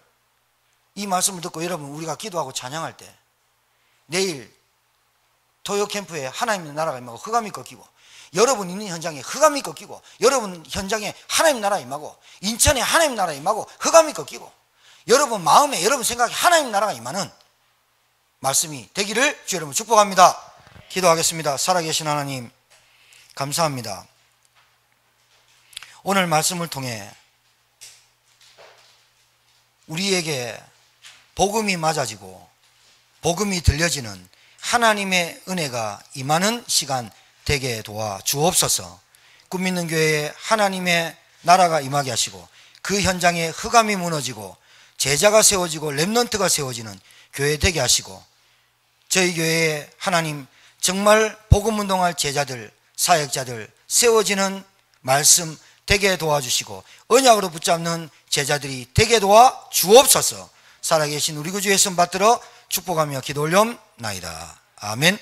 이 말씀을 듣고 여러분 우리가 기도하고 찬양할 때 내일 토요 캠프에 하나님의 나라가 임하고 흑암이 꺾이고, 여러분 있는 현장에 흑암이 꺾이고, 여러분 현장에 하나님 나라 임하고, 인천에 하나님 나라 임하고 흑암이 꺾이고, 여러분 마음에 여러분 생각에 하나님 나라가 임하는 말씀이 되기를 주 여러분 축복합니다. 기도하겠습니다. 살아계신 하나님 감사합니다. 오늘 말씀을 통해 우리에게 복음이 맞아지고 복음이 들려지는 하나님의 은혜가 임하는 시간 되게 도와 주옵소서. 꿈있는 교회에 하나님의 나라가 임하게 하시고 그 현장에 흑암이 무너지고 제자가 세워지고 랩넌트가 세워지는 교회 되게 하시고, 저희 교회에 하나님 정말 복음 운동할 제자들, 사역자들 세워지는 말씀 되게 도와주시고 언약으로 붙잡는 제자들이 되게 도와 주옵소서. 살아계신 우리 구주 예수 받들어 축복하며 기도 올려옵나이다. 아멘.